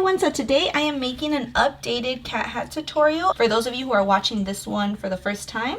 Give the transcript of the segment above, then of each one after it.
everyone, so today I am making an updated cat hat tutorial. For those of you who are watching this one for the first time,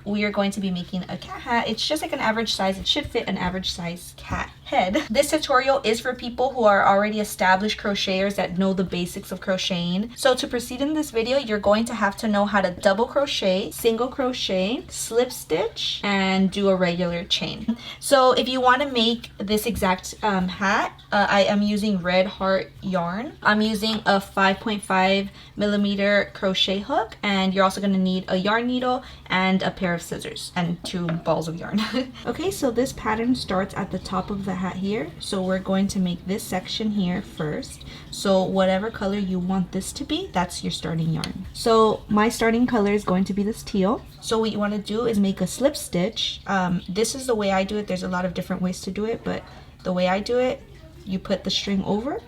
we are going to be making a cat hat. It's just like an average size. It should fit an average size cat head. This tutorial is for people who are already established crocheters that know the basics of crocheting. So to proceed in this video, you're going to have to know how to double crochet, single crochet, slip stitch, and do a regular chain. So if you want to make this exact hat, I am using red heart yarn. I'm using a 5.5 millimeter crochet hook, and you're also going to need a yarn needle and a pair of scissors and 2 balls of yarn. Okay, so this pattern starts at the top of the hat here. So we're going to make this section here first. So whatever color you want this to be, that's your starting yarn. So my starting color is going to be this teal. So what you want to do is make a slip stitch. This is the way I do it. There's a lot of different ways to do it, but the way I do it, you put the string over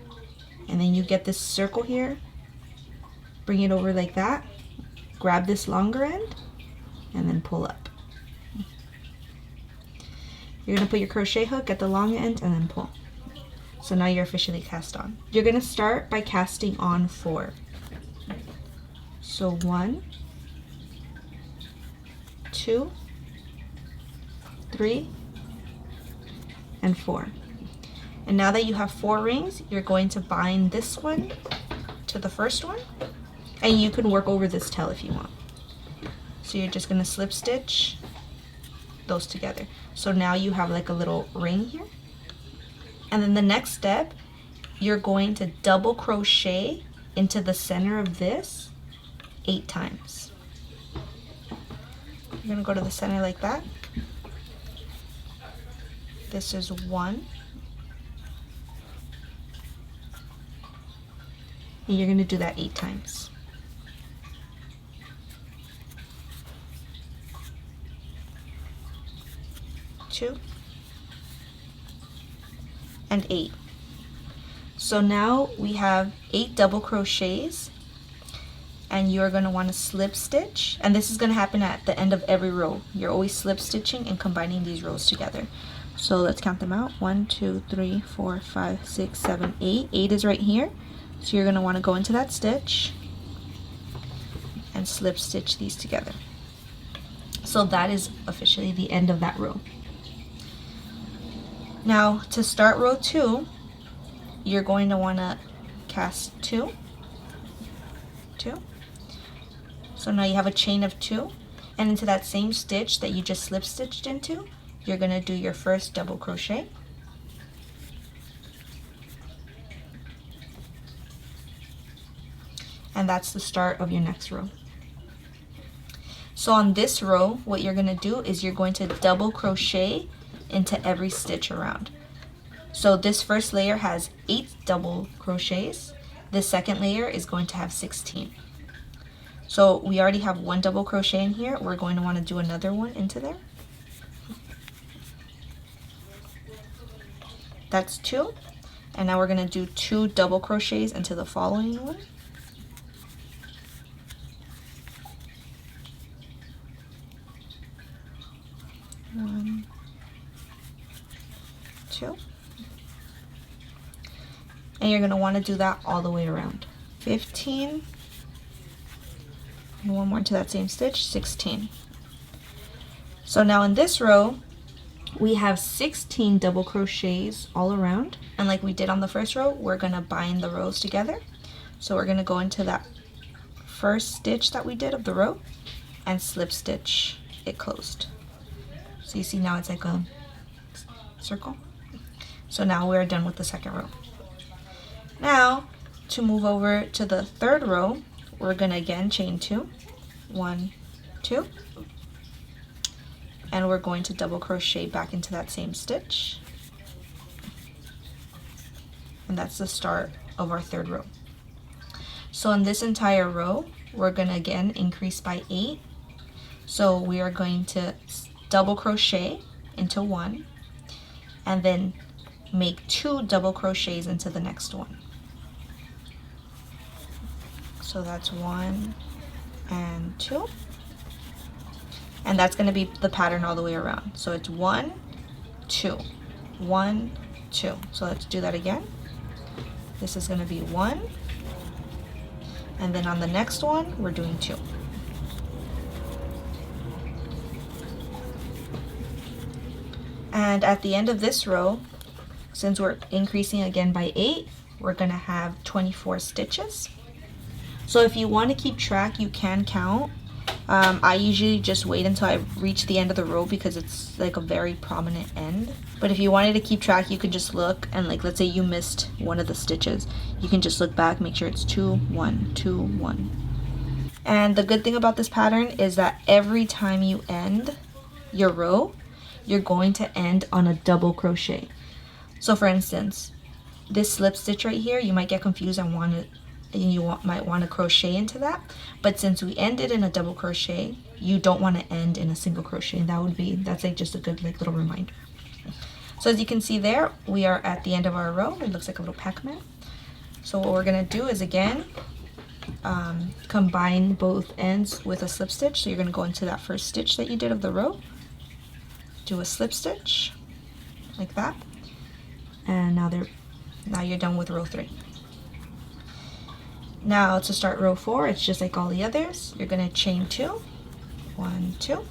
and then you get this circle here, bring it over like that, grab this longer end, and then pull up. You're going to put your crochet hook at the long end and then pull. So now you're officially cast on. You're going to start by casting on 4. So 1, 2, 3, and 4. And now that you have 4 rings, you're going to bind this one to the first one, and you can work over this tail if you want. So you're just going to slip stitch those together. So now you have like a little ring here. And then the next step, you're going to double crochet into the center of this 8 times. You're going to go to the center like that. This is 1. And you're going to do that 8 times. Two and 8. So now we have 8 double crochets, and you're going to want to slip stitch, and this is going to happen at the end of every row. You're always slip stitching and combining these rows together. So let's count them out. 1, 2, 3, 4, 5, 6, 7, 8. 8 is right here. So you're going to want to go into that stitch and slip stitch these together. So that is officially the end of that row. Now to start row 2, you're going to want to cast 2, 2. So now you have a chain of 2, and into that same stitch that you just slip stitched into, you're going to do your first double crochet. And that's the start of your next row. So on this row, what you're going to do is you're going to double crochet into every stitch around. So this first layer has 8 double crochets. This second layer is going to have 16. So we already have 1 double crochet in here. We're going to want to do another one into there. That's 2. And now we're going to do 2 double crochets into the following one. 1, 2, and you're going to want to do that all the way around. 15, and 1 more into that same stitch, 16. So now in this row, we have 16 double crochets all around, and like we did on the first row, we're going to bind the rows together. So we're going to go into that first stitch that we did of the row and slip stitch it closed. So you see now it's like a circle. So now we're done with the second row. Now to move over to the third row, we're going to again chain 2, 1, 2, and we're going to double crochet back into that same stitch, and that's the start of our third row. So in this entire row, we're going to again increase by 8. So we are going to double crochet into 1 and then make 2 double crochets into the next one. So that's 1 and 2, and that's going to be the pattern all the way around. So it's 1, 2, 1, 2. So let's do that again. This is going to be 1, and then on the next one we're doing 2. And at the end of this row, since we're increasing again by 8, we're going to have 24 stitches. So if you want to keep track, you can count. I usually just wait until I reach the end of the row because it's like a very prominent end. But if you wanted to keep track, you could just look, and like, let's say you missed one of the stitches, you can just look back, make sure it's 2, 1, 2, 1. And the good thing about this pattern is that every time you end your row, you're going to end on a double crochet. So for instance, this slip stitch right here, you might get confused and might want to crochet into that, but since we ended in a double crochet, you don't want to end in a single crochet. That's like just a good like little reminder. So as you can see there, we are at the end of our row. It looks like a little Pac-Man. So what we're gonna do is again combine both ends with a slip stitch. So you're gonna go into that first stitch that you did of the row, do a slip stitch like that, and now you're done with row 3. Now to start row 4, it's just like all the others. You're going to chain 2, 1, 2.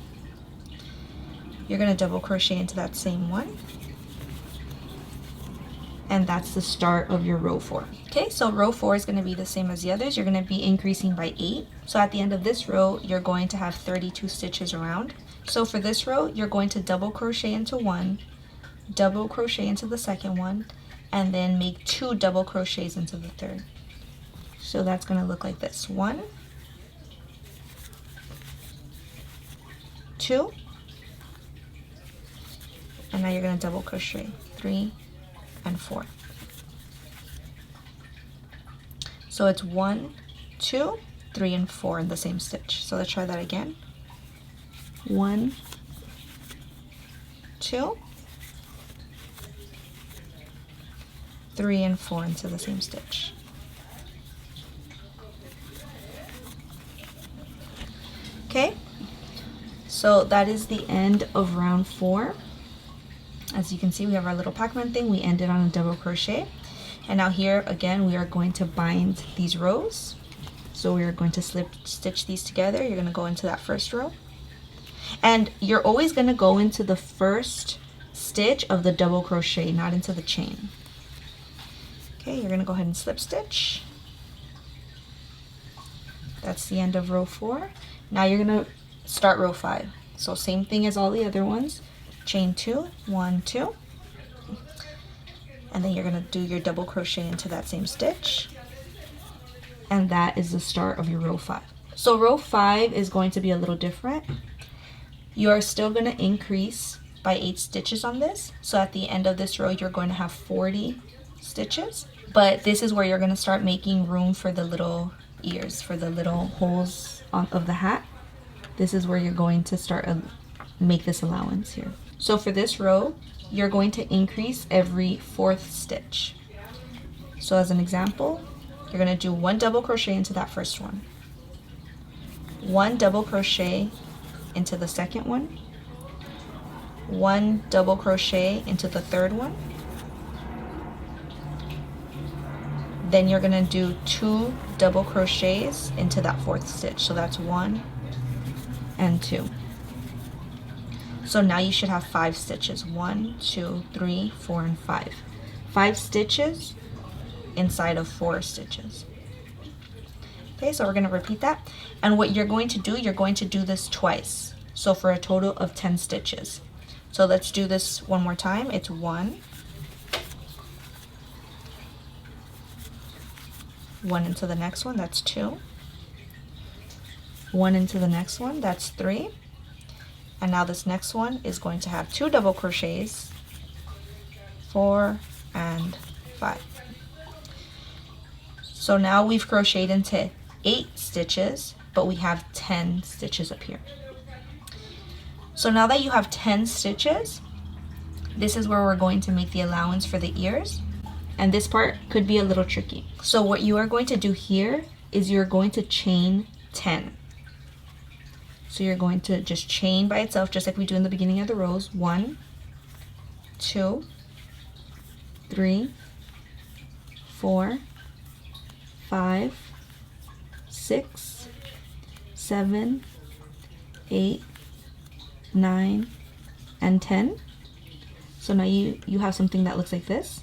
You're going to double crochet into that same one, and that's the start of your row 4. Okay, so row 4 is going to be the same as the others. You're going to be increasing by 8. So at the end of this row, you're going to have 32 stitches around. So for this row, you're going to double crochet into one, double crochet into the second one, and then make 2 double crochets into the third. So that's going to look like this: 1, 2, and now you're going to double crochet 3 and 4. So it's 1, 2, 3, and 4 in the same stitch. So let's try that again. 1, 2, 3, and 4 into the same stitch. Okay, so that is the end of round 4. As you can see, we have our little Pac-Man thing. We ended on a double crochet, and now here again we are going to bind these rows. So we are going to slip stitch these together. You're going to go into that first row, and you're always going to go into the first stitch of the double crochet, not into the chain. Okay, you're going to go ahead and slip stitch. That's the end of row 4. Now you're going to start row 5. So same thing as all the other ones. Chain 2, 1, 2. And then you're going to do your double crochet into that same stitch. And that is the start of your row 5. So row 5 is going to be a little different. You are still going to increase by 8 stitches on this. So at the end of this row, you're going to have 40 stitches. But this is where you're going to start making room for the little ears, for the little holes of the hat. This is where you're going to start make this allowance here. So for this row, you're going to increase every 4th stitch. So as an example, you're going to do 1 double crochet into that first one, 1 double crochet into the second one, 1 double crochet into the third one. Then you're going to do 2 double crochets into that 4th stitch. So that's 1 and 2. So now you should have 5 stitches. 1, 2, 3, 4, and 5. 5 stitches inside of 4 stitches. Okay, so we're going to repeat that. And what you're going to do this twice. So for a total of 10 stitches. So let's do this one more time. It's 1, 1 into the next one, that's 2, 1 into the next one, that's 3, and now this next one is going to have 2 double crochets, 4 and 5. So now we've crocheted into 8 stitches, but we have 10 stitches up here. So now that you have 10 stitches, this is where we're going to make the allowance for the ears. And this part could be a little tricky. So what you are going to do here is you're going to chain 10. So you're going to just chain by itself, just like we do in the beginning of the rows. 1, 2, 3, 4, 5, 6, 7, 8, 9, and 10. So now you have something that looks like this.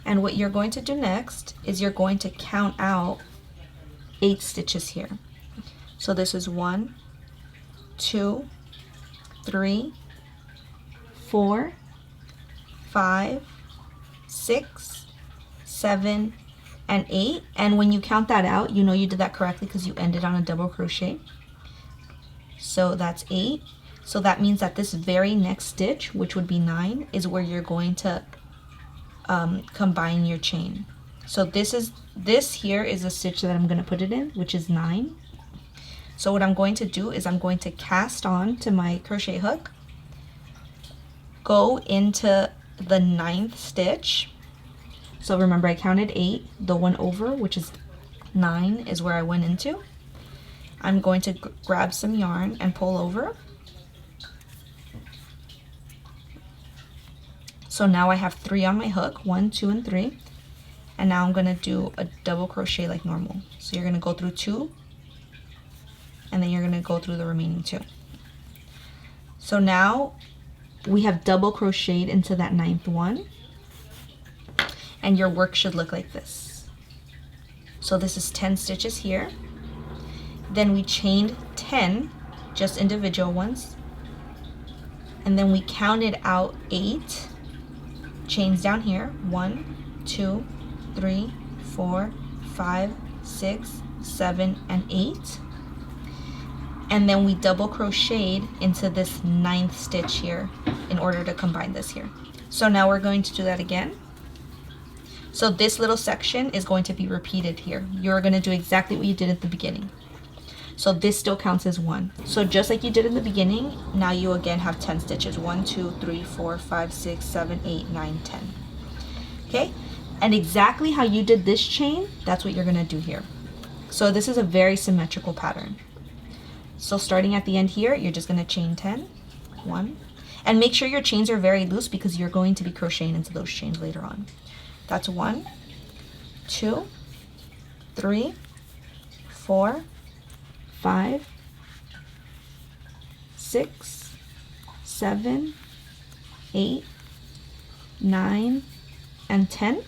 And what you're going to do next is you're going to count out 8 stitches here. So this is 1, 2, 3, 4, 5, 6, 7, and 8. And when you count that out, you know you did that correctly because you ended on a double crochet. So that's 8. So that means that this very next stitch, which would be 9, is where you're going to combine your chain. So this here is a stitch that I'm going to put it in, which is 9. So what I'm going to do is I'm going to cast on to my crochet hook, go into the 9th stitch. So remember I counted 8, the one over, which is 9, is where I went into. I'm going to grab some yarn and pull over. So now I have 3 on my hook, 1, 2, and 3. And now I'm going to do a double crochet like normal. So you're going to go through 2, and then you're going to go through the remaining 2. So now we have double crocheted into that 9th one, and your work should look like this. So this is 10 stitches here. Then we chained 10, just individual ones, and then we counted out 8 chains down here. 1, 2, 3, 4, 5, 6, 7, and 8. And then we double crocheted into this 9th stitch here in order to combine this here. So now we're going to do that again. So this little section is going to be repeated here. You're going to do exactly what you did at the beginning. So this still counts as 1. So just like you did in the beginning, now you again have 10 stitches. 1, 2, 3, 4, 5, 6, 7, 8, 9, 10. Okay? And exactly how you did this chain, that's what you're going to do here. So this is a very symmetrical pattern. So starting at the end here, you're just going to chain 10. 1. And make sure your chains are very loose because you're going to be crocheting into those chains later on. That's 1, 2, 3, 4, 5, 6, 7, 8, 9, and 10.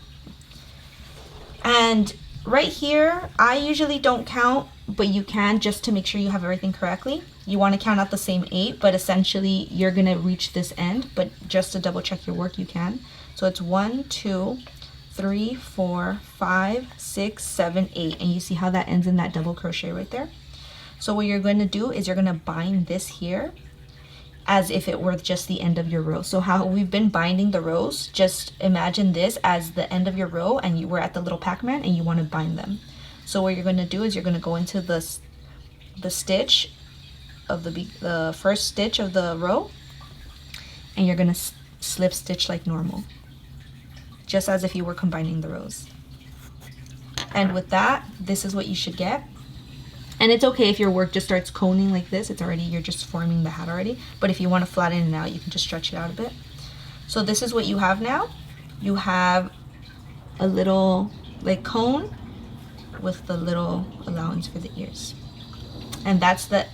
And right here, I usually don't count, but you can just to make sure you have everything correctly. You want to count out the same 8, but essentially you're going to reach this end, but just to double check your work, you can. So it's 1, 2, 3, 4, 5, 6, 7, 8. And you see how that ends in that double crochet right there? So what you're going to do is you're going to bind this here as if it were just the end of your row. So how we've been binding the rows, just imagine this as the end of your row and you were at the little Pac-Man and you want to bind them. So what you're going to do is you're going to go into the stitch of the first stitch of the row, and you're going to slip stitch like normal, just as if you were combining the rows. And with that, this is what you should get. And it's okay if your work just starts coning like this. It's already, you're just forming the hat already. But if you want to flatten it out, you can just stretch it out a bit. So this is what you have now. You have a little like cone with the little allowance for the ears. And that's the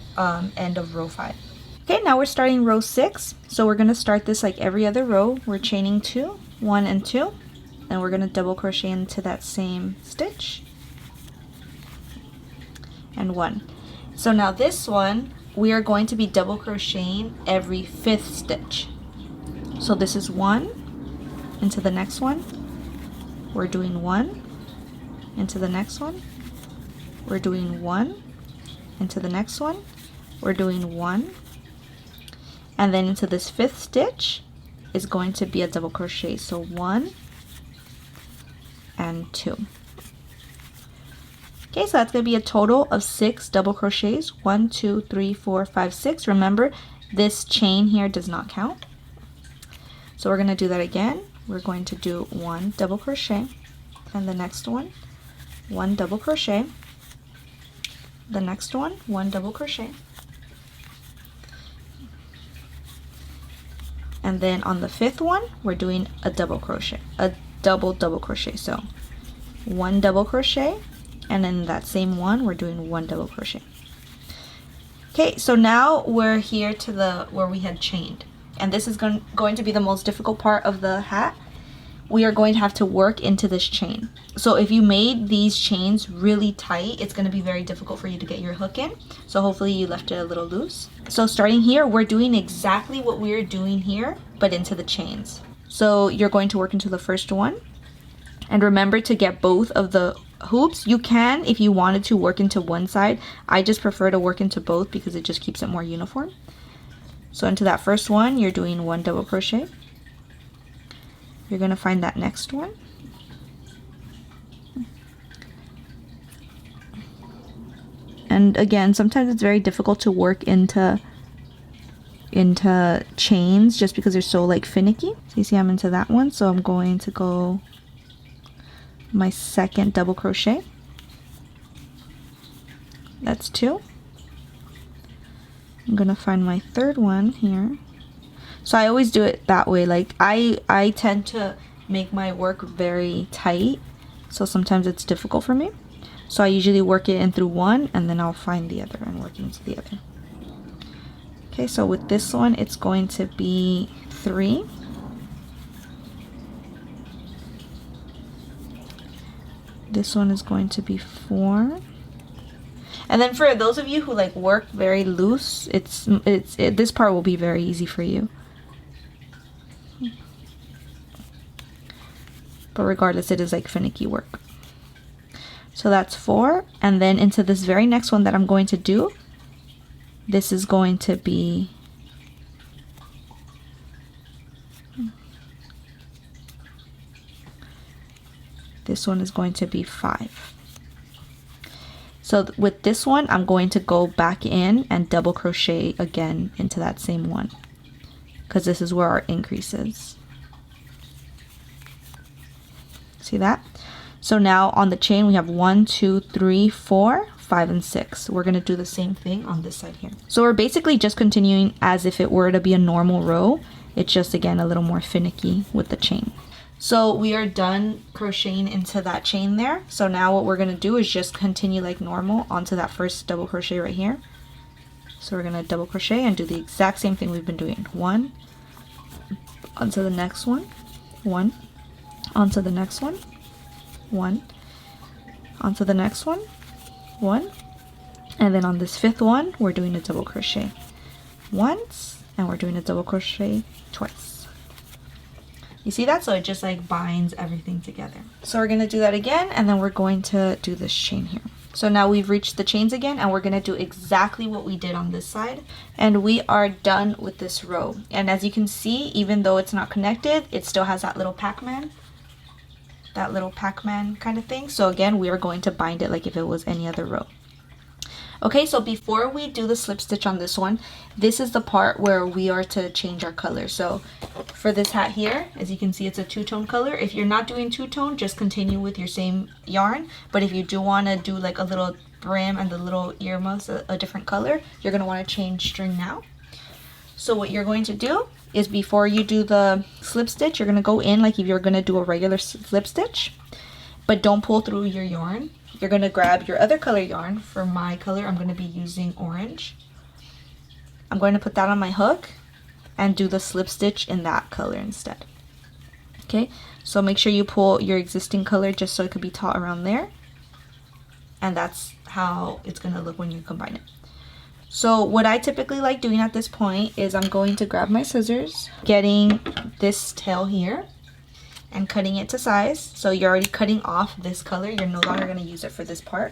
end of row 5. Okay, now we're starting row 6. So we're going to start this like every other row. We're chaining 2, 1 and 2. And we're going to double crochet into that same stitch. And 1. So now this one, we are going to be double crocheting every 5th stitch. So this is 1 into the next one. We're doing 1 into the next one. We're doing 1 into the next one. We're doing 1. And then into this 5th stitch is going to be a double crochet. So 1 and 2. Okay, so that's going to be a total of 6 double crochets. 1, 2, 3, 4, 5, 6. Remember, this chain here does not count. So we're going to do that again. We're going to do 1 double crochet, and the next one, 1 double crochet, the next one, 1 double crochet, and then on the 5th one, we're doing a double crochet, a double crochet. So 1 double crochet, and then that same one we're doing 1 double crochet. Okay, so now we're here to the where we had chained, and this is going to be the most difficult part of the hat. We are going to have to work into this chain. So if you made these chains really tight, it's going to be very difficult for you to get your hook in. So hopefully you left it a little loose. So starting here, we're doing exactly what we're doing here, but into the chains. So you're going to work into the first one, and remember to get both of the hoops. You can, if you wanted to, work into one side. I just prefer to work into both because it just keeps it more uniform. So into that first one, you're doing 1 double crochet. You're going to find that next one. And again, sometimes it's very difficult to work into chains just because they're so like finicky. So you see I'm into that one, so I'm going to go my second double crochet. That's 2. I'm going to find my third one here. So I always do it that way. Like I tend to make my work very tight, so sometimes it's difficult for me. So I usually work it in through one, and then I'll find the other and work into the other. Okay, so with this one, it's going to be 3. This one is going to be 4. And then for those of you who like work very loose, this part will be very easy for you. But regardless, it is like finicky work. So that's 4, and then into this very next one that I'm going to do, this is going to be this one is going to be 5. So with this one, I'm going to go back in and double crochet again into that same one, because this is where our increase is. See that? So now on the chain we have 1, 2, 3, 4, 5, and 6. We're going to do the same thing on this side here. So we're basically just continuing as if it were to be a normal row. It's just again a little more finicky with the chain. So we are done crocheting into that chain there. So now what we're going to do is just continue like normal onto that first double crochet right here. So we're going to double crochet and do the exact same thing we've been doing. 1 onto the next one, 1 onto the next one, 1 onto the next one, 1, and then on this 5th one we're doing a double crochet once, and we're doing a double crochet twice. You see that? So it just like binds everything together. So we're going to do that again, and then we're going to do this chain here. So now we've reached the chains again, and we're going to do exactly what we did on this side, and we are done with this row. And as you can see, even though it's not connected, it still has that little Pac-Man kind of thing. So again, we are going to bind it like if it was any other row. Okay, so before we do the slip stitch on this one, this is the part where we are to change our color. So for this hat here, as you can see, it's a two-tone color. If you're not doing two-tone, just continue with your same yarn. But if you do want to do like a little brim and the little earmuffs a different color, you're going to want to change string now. So what you're going to do is before you do the slip stitch, you're going to go in like if you're going to do a regular slip stitch, but don't pull through your yarn. You're going to grab your other color yarn. For my color, I'm going to be using orange. I'm going to put that on my hook and do the slip stitch in that color instead. Okay, so make sure you pull your existing color just so it could be taut around there. And that's how it's going to look when you combine it. So what I typically like doing at this point is I'm going to grab my scissors, getting this tail here, and cutting it to size. So you're already cutting off this color. You're no longer going to use it for this part.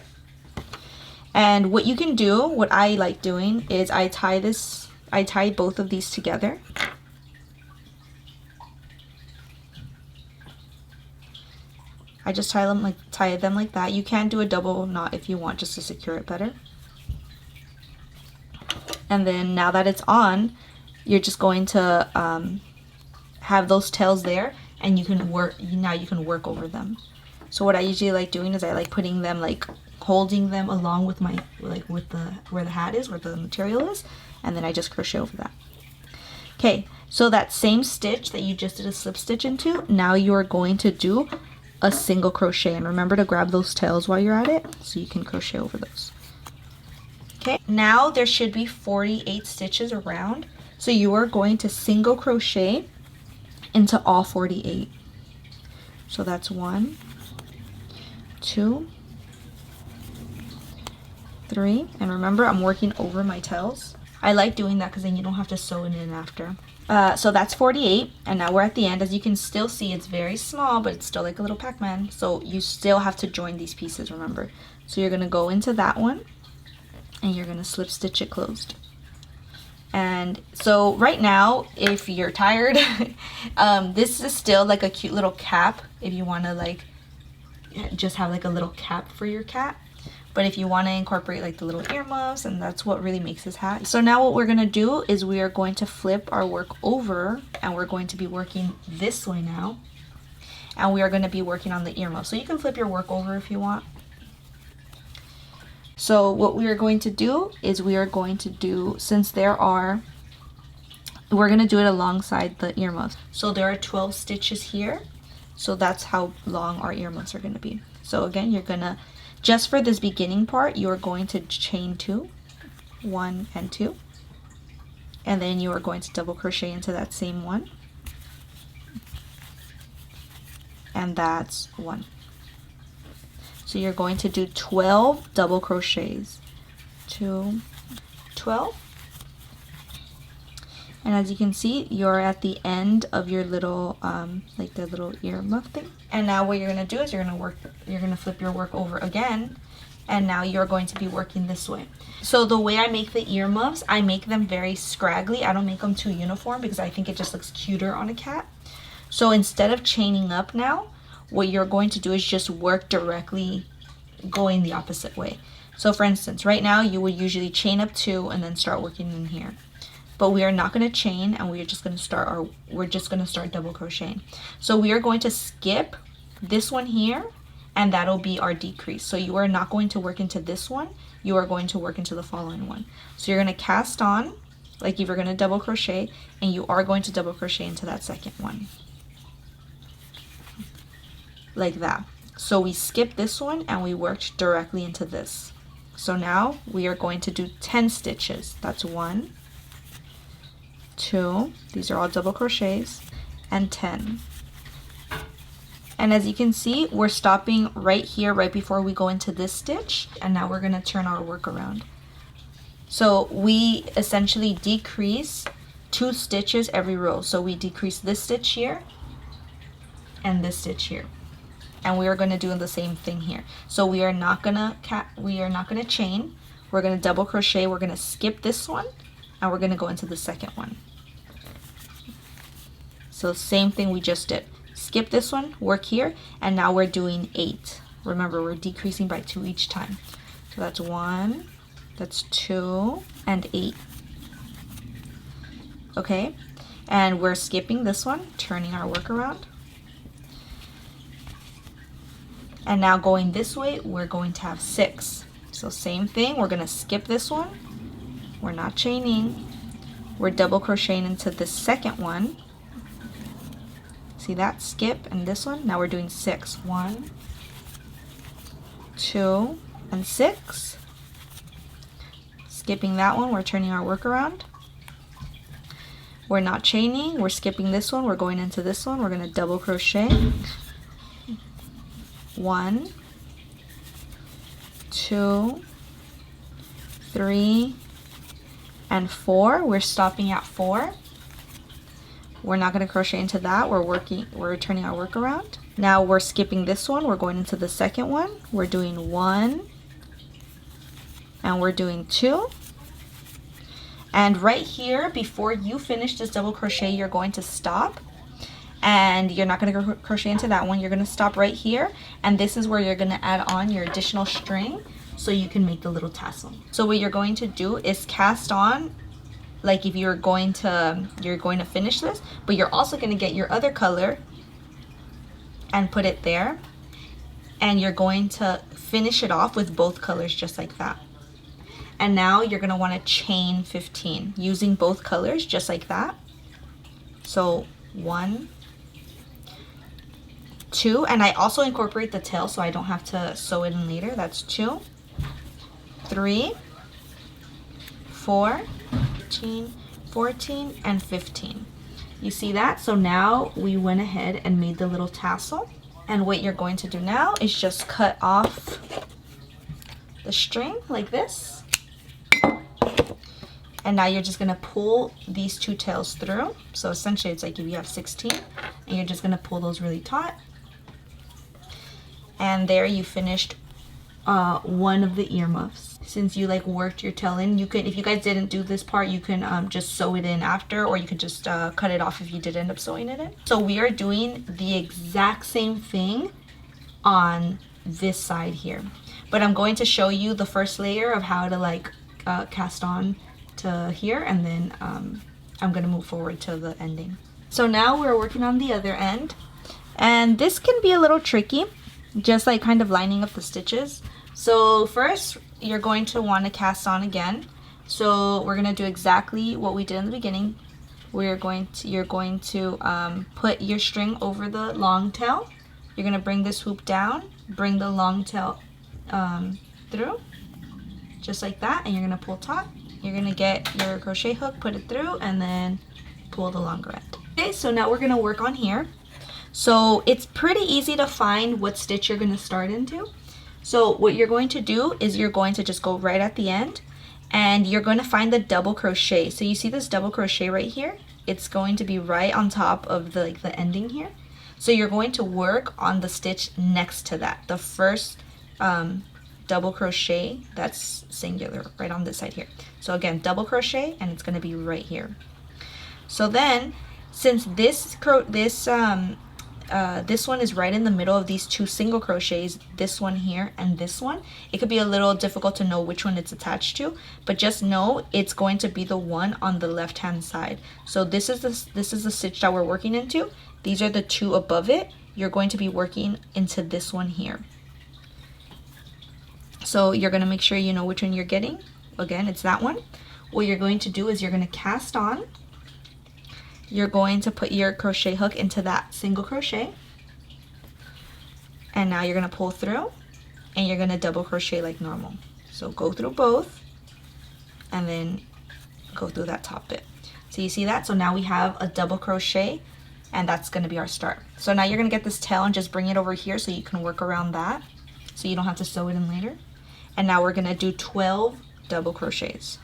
And what you can do, what I like doing, is I tie both of these together. I just tie them like that. You can do a double knot if you want, just to secure it better. And then now that it's on, you're just going to have those tails there, and you can work over them. So what I usually like doing is I like putting them, like holding them along with my where the hat is, where the material is, and then I just crochet over that. Okay, So that same stitch that you just did a slip stitch into, now you're going to do a single crochet. And remember to grab those tails while you're at it so you can crochet over those. Okay, now there should be 48 stitches around. So you are going to single crochet into all 48. So that's 1, 2, 3. And remember, I'm working over my tails. I like doing that because then you don't have to sew it in after. So that's 48, and now we're at the end. As you can still see, it's very small, but it's still like a little Pac-Man. So you still have to join these pieces, remember. So you're gonna go into that one, and you're gonna slip stitch it closed. And so right now, if you're tired, this is still like a cute little cap if you wanna like just have like a little cap for your cat. But if you want to incorporate like the little earmuffs, and that's what really makes this hat. So now what we're going to do is we are going to flip our work over, and we're going to be working this way now. And we are going to be working on the earmuffs. So you can flip your work over if you want. So what we are going to do is we are going to do, since we're going to do it alongside the earmuffs. So there are 12 stitches here. So that's how long our earmuffs are going to be. So again, you're going to, just for this beginning part, you are going to chain 2, 1 and 2, and then you are going to double crochet into that same one, and that's 1. So you're going to do 12 double crochets, 2, 12, and as you can see, you're at the end of your little like the little earmuff thing. And now what you're going to do is you're going to flip your work over again, and now you're going to be working this way. So the way I make the earmuffs, I make them very scraggly. I don't make them too uniform because I think it just looks cuter on a cat. So instead of chaining up now, what you're going to do is just work directly going the opposite way. So for instance, right now you would usually chain up 2 and then start working in here. But we are not going to chain, and we're just going to start double crocheting. So we are going to skip this one here, and that'll be our decrease. So you are not going to work into this one, you are going to work into the following one. So you're going to cast on like if you're going to double crochet, and you are going to double crochet into that second one like that. So we skip this one and we worked directly into this. So now we are going to do 10 stitches. That's 1, 2, these are all double crochets, and 10. And as you can see, we're stopping right here right before we go into this stitch, and now we're going to turn our work around. So we essentially decrease 2 stitches every row. So we decrease this stitch here and this stitch here, and we are going to do the same thing here. So we are not going to chain, we're going to double crochet, we're going to skip this one, and we're going to go into the second one. So same thing we just did. Skip this one, work here, and now we're doing 8. Remember, we're decreasing by 2 each time. So that's 1, that's 2, and 8. Okay, and we're skipping this one, turning our work around. And now going this way, we're going to have 6. So same thing, we're going to skip this one. We're not chaining. We're double crocheting into the second one. See that? Skip, and this one. Now we're doing 6. 1, 2, and 6. Skipping that one, we're turning our work around. We're not chaining, we're skipping this one, we're going into this one, we're going to double crochet. 1, 2, 3, and 4. We're stopping at 4. We're not going to crochet into that. We're turning our work around. Now we're skipping this one. We're going into the second one. We're doing 1, and we're doing 2. And right here, before you finish this double crochet, you're going to stop, and you're not going to crochet into that one. You're going to stop right here, and this is where you're going to add on your additional string so you can make the little tassel. So what you're going to do is cast on, like if you're going to finish this, but you're also going to get your other color and put it there, and you're going to finish it off with both colors just like that. And now you're going to want to chain 15 using both colors just like that. So 1, 2, and I also incorporate the tail so I don't have to sew it in later. That's 2, 3, 4, 14, and 15. You see that? So now we went ahead and made the little tassel. And what you're going to do now is just cut off the string like this. And now you're just gonna pull these 2 tails through. So essentially it's like if you have 16 and you're just gonna pull those really taut. And there you finished one of the earmuffs. Since you like worked your tail in, you can, if you guys didn't do this part, you can just sew it in after, or you could just cut it off if you did end up sewing it in. So we are doing the exact same thing on this side here, but I'm going to show you the first layer of how to like cast on to here, and then I'm gonna move forward to the ending. So now we're working on the other end, and this can be a little tricky, just like kind of lining up the stitches. So first you're going to want to cast on again. So we're gonna do exactly what we did in the beginning. You're going to put your string over the long tail. You're gonna bring this hoop down, bring the long tail through, just like that, and you're gonna pull taut. You're gonna get your crochet hook, put it through, and then pull the longer end. Okay, so now we're gonna work on here. So it's pretty easy to find what stitch you're gonna start into. So what you're going to do is you're going to just go right at the end, and you're going to find the double crochet. So you see this double crochet right here? It's going to be right on top of the ending here. So you're going to work on the stitch next to that, the first double crochet that's singular right on this side here. So again, double crochet, and it's going to be right here. So then, since this one is right in the middle of these 2 single crochets, this one here and this one, it could be a little difficult to know which one it's attached to, but just know it's going to be the one on the left hand side. So this is the stitch that we're working into. These are the 2 above it. You're going to be working into this one here. So you're going to make sure you know which one you're getting. Again, it's that one. What you're going to do is you're going to cast on. You're going to put your crochet hook into that single crochet, and now you're going to pull through, and you're going to double crochet like normal. So go through both and then go through that top bit. So you see that? So now we have a double crochet, and that's going to be our start. So now you're going to get this tail and just bring it over here so you can work around that, so you don't have to sew it in later. And now we're going to do 12 double crochets.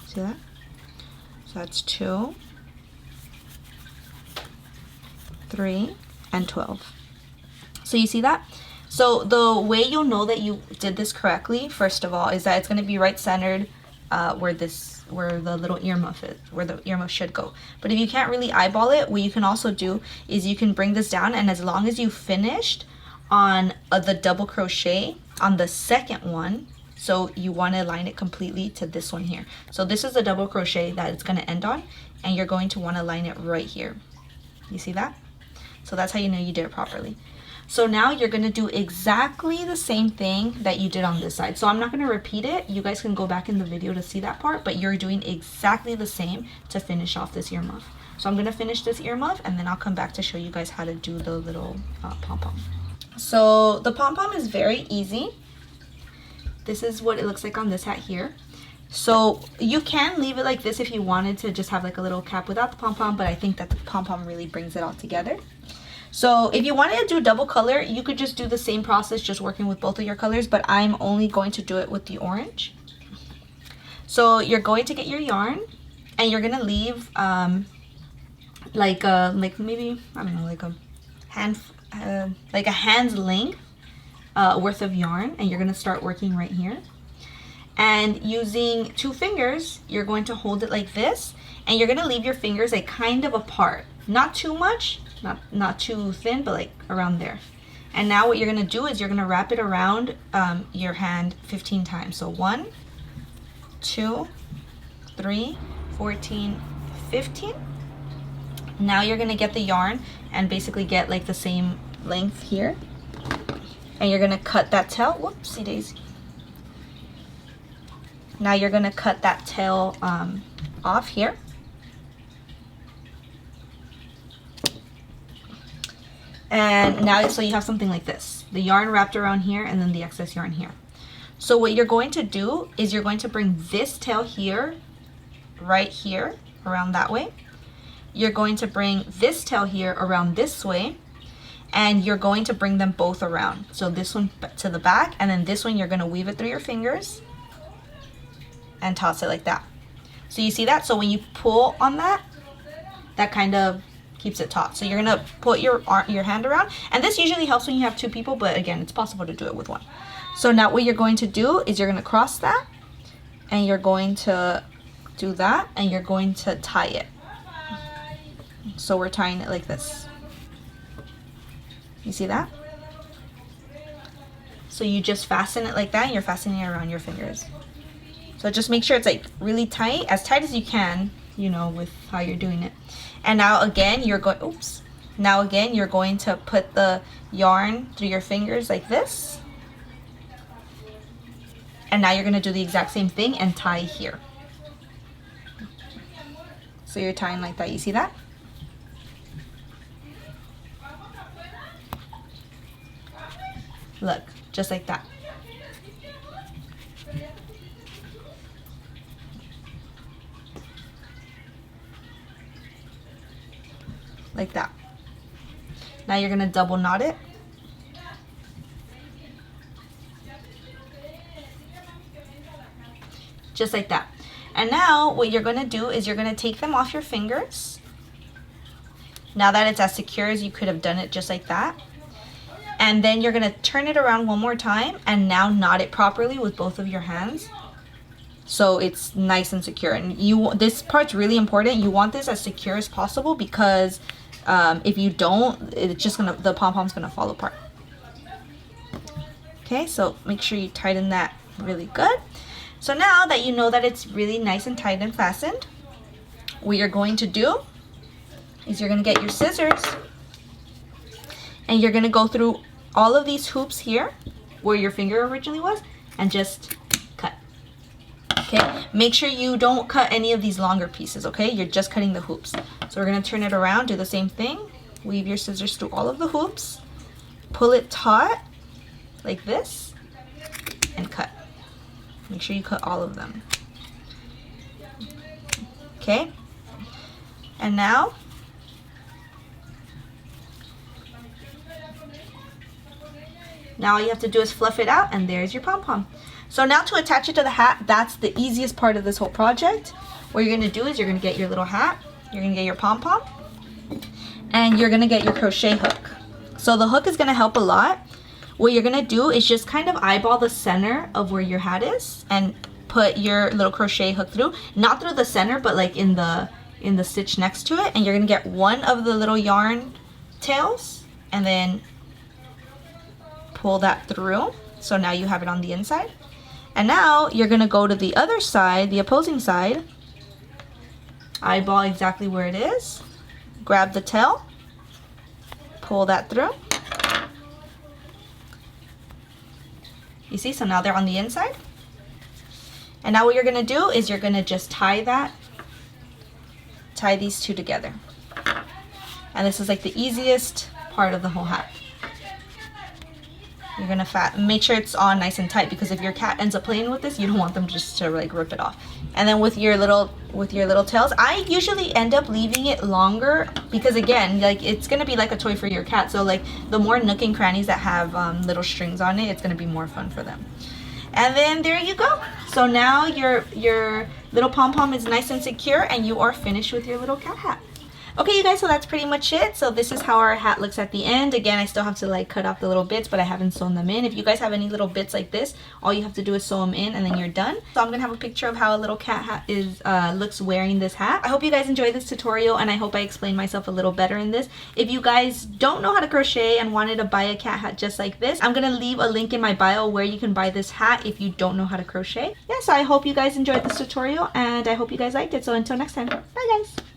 See that? So that's 2, 3, and 12. So you see that? So the way you'll know that you did this correctly, first of all, is that it's going to be right centered where the little earmuff is, where the earmuff should go. But if you can't really eyeball it, what you can also do is you can bring this down, and as long as you finished on the double crochet on the second one, so you want to align it completely to this one here. So this is the double crochet that it's going to end on, and you're going to want to line it right here. You see that? So that's how you know you did it properly. So now you're going to do exactly the same thing that you did on this side. So I'm not going to repeat it. You guys can go back in the video to see that part, but you're doing exactly the same to finish off this earmuff. So I'm going to finish this earmuff, and then I'll come back to show you guys how to do the little pom-pom. So the pom-pom is very easy. This is what it looks like on this hat here. So you can leave it like this if you wanted to just have like a little cap without the pom-pom, but I think that the pom-pom really brings it all together. So if you wanted to do double color, you could just do the same process, just working with both of your colors, but I'm only going to do it with the orange. So you're going to get your yarn, and you're gonna leave like maybe, I don't know, like a hand's length worth of yarn, and you're going to start working right here. And using 2 fingers, you're going to hold it like this, and you're going to leave your fingers like kind of apart, not too much, not too thin, but like around there. And now what you're going to do is you're going to wrap it around your hand 15 times. So 1, 2, 3, 14, 15. Now you're going to get the yarn and basically get like the same length here, and you're going to cut that tail. Whoopsie daisy. Now you're going to cut that tail off here, And now, so you have something like this, the yarn wrapped around here and then the excess yarn here. So what you're going to do is you're going to bring this tail here, right here, around that way. You're going to bring this tail here around this way, and you're going to bring them both around. So this one to the back, and then this one you're going to weave it through your fingers and toss it like that. So you see that? So when you pull on that, that kind of keeps it taut. So you're going to put your hand around, and this usually helps when you have two people, but again, it's possible to do it with one. So now what you're going to do is you're going to cross that, and you're going to do that, and you're going to tie it. So we're tying it like this. You see that? So you just fasten it like that, and you're fastening it around your fingers. So just make sure it's like really tight as you can, you know, with how you're doing it. And now again, you're going, oops. Now again, you're going to put the yarn through your fingers like this. And now you're going to do the exact same thing and tie here. So you're tying like that. You see that? Look, just like that. Like that. Now you're going to double knot it. Just like that. And now what you're going to do is you're going to take them off your fingers. Now that it's as secure as you could have done it, just like that. And then you're going to turn it around one more time and now knot it properly with both of your hands, so it's nice and secure. And this part's really important. You want this as secure as possible, because if you don't, it's just gonna, the pom-pom's gonna fall apart. Okay, so make sure you tighten that really good. So now that you know that it's really nice and tight and fastened, what you're going to do is you're gonna get your scissors, and you're gonna go through all of these hoops here where your finger originally was and just cut. Okay, make sure you don't cut any of these longer pieces, okay? You're just cutting the hoops. So we're gonna turn it around, do the same thing. Weave your scissors through all of the hoops, pull it taut like this, and cut. Make sure you cut all of them. Okay, and now all you have to do is fluff it out, and there's your pom-pom. So now to attach it to the hat, that's the easiest part of this whole project. What you're going to do is you're going to get your little hat, you're going to get your pom-pom, and you're going to get your crochet hook. So the hook is going to help a lot. What you're going to do is just kind of eyeball the center of where your hat is and put your little crochet hook through. Not through the center, but like in the stitch next to it. And you're going to get one of the little yarn tails and then pull that through. So now you have it on the inside. And now you're going to go to the other side, the opposing side, eyeball exactly where it is, grab the tail, pull that through. You see, so now they're on the inside. And now what you're going to do is you're going to just tie these two together. And this is like the easiest part of the whole hat. You're going to make sure it's on nice and tight, because if your cat ends up playing with this, you don't want them just to like rip it off. And then with your little tails, I usually end up leaving it longer, because again, like it's going to be like a toy for your cat. So like the more nook and crannies that have little strings on it, it's going to be more fun for them. And then there you go. So now your little pom-pom is nice and secure, and you are finished with your little cat hat. Okay, you guys, so that's pretty much it. So this is how our hat looks at the end. Again, I still have to like cut off the little bits, but I haven't sewn them in. If you guys have any little bits like this, all you have to do is sew them in, and then you're done. So I'm gonna have a picture of how a little cat hat looks wearing this hat. I hope you guys enjoyed this tutorial, and I hope I explained myself a little better in this. If you guys don't know how to crochet and wanted to buy a cat hat just like this, I'm gonna leave a link in my bio where you can buy this hat if you don't know how to crochet. Yeah, so I hope you guys enjoyed this tutorial, and I hope you guys liked it. So until next time, bye guys.